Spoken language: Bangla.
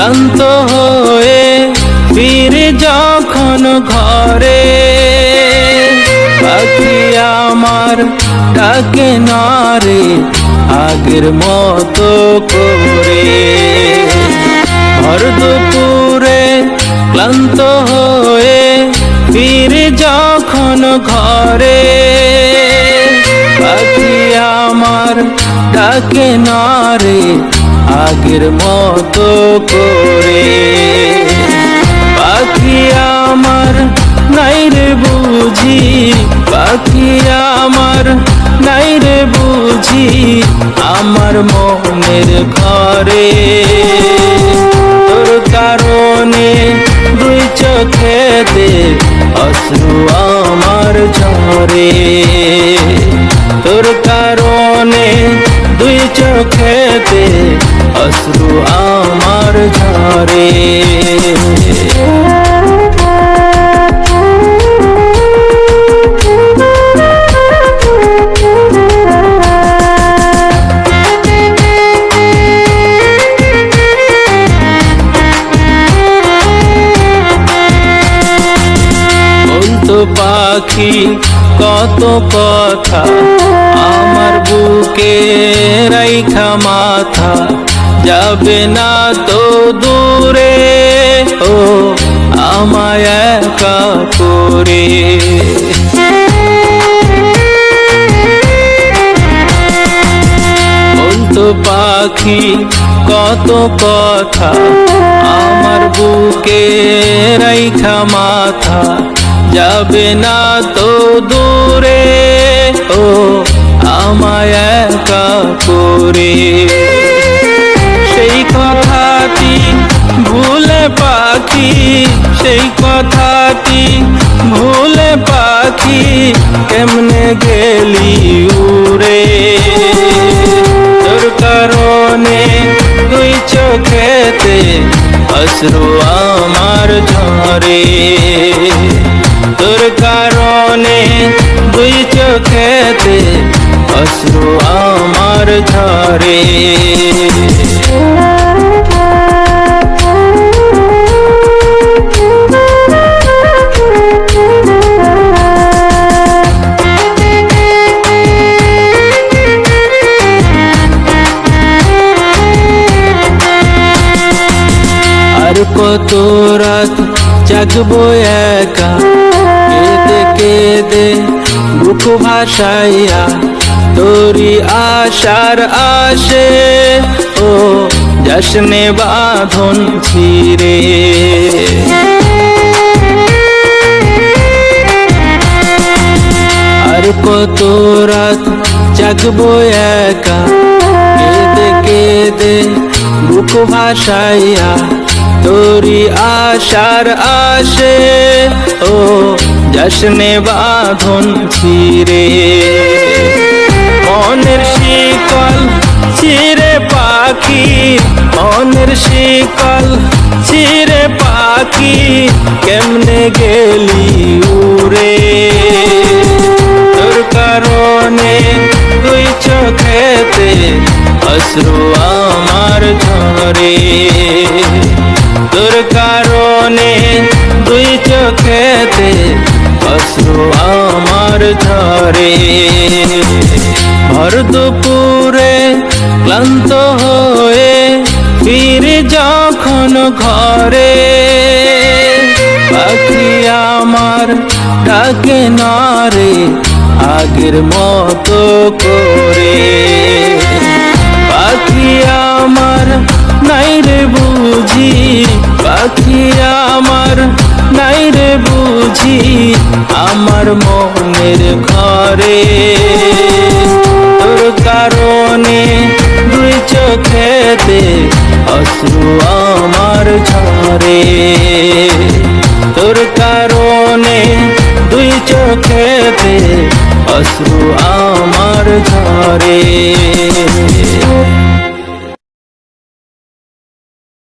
ক্লান্ত হয়ে ফিরে যখন ঘরে, পাখি আমার ডাকে না রে আগের মতো করে। ভর দুপুরে ক্লান্ত হয়ে ফিরে যখন ঘরে, পাখি আমার ডাকে না রে আগের মতো করে। পাখি আমার নাই রে বুঝি, পাখি আমার নাই রে বুঝি আমার মনের ঘরে। তোর কারণে দুই চোখেতে অশ্রু আমার ঝরে, তোর কারণে দুই চোখেতে অশ্রু আমার ঝরে। পাখি কত কথা আমার বুকে রাইখা মাথা, যাবে না তো দূরে ও আমায় একা করে। বলতো পাখি কত কথা আমার বুকে রাইখা মাথা, যাবে না তো দূরে ও আমায় একা করে। সেই কথাটি ভুলে পাখি, সেই কথাটি ভুলে পাখি কেমনে গেলি উড়ে। তোর কারণে দুই চোখেতে অশ্রু আমার ঝরে, তোর কারণে দুই চোখেতে অশ্রু আমার ঝরে। আর কত রাত জাগবো একা কেঁদে কেঁদে বুক ভাসাইয়া, তোরি আশার আসে ও জশ্নে বাঁধন ছিঁড়ে। আর কত রাত জাগবো একা কেঁদে কেঁদে বুক ভাসাইয়া, তোরি আশার আসে ও জশ্নে বাঁধন ছিঁড়ে। মনের শিকল ছিঁড়ে পাখি, মনের শিকল ছিঁড়ে পাখি কেমনে গেলি উড়ে। তোর কারণে দুই চোখেতে অশ্রু আমার ঝরে, তোর কারণে দুই চোখেতে অশ্রু আমার ঝরে। ভর দুপুরে ক্লান্ত হয়ে ফিরে যখন ঘরে, পাখি আমার ডাকে না রে আগের মতো করে। পাখি আমার নাই রে বুঝি, পাখি আমার নাই রে বুঝি আমার মনের ঘরে। তোর কারণে দুই চোখেতে অশ্রু আমার ঝরে, তোর কারণে দুই চোখেতে অশ্রু আমার ঝরে।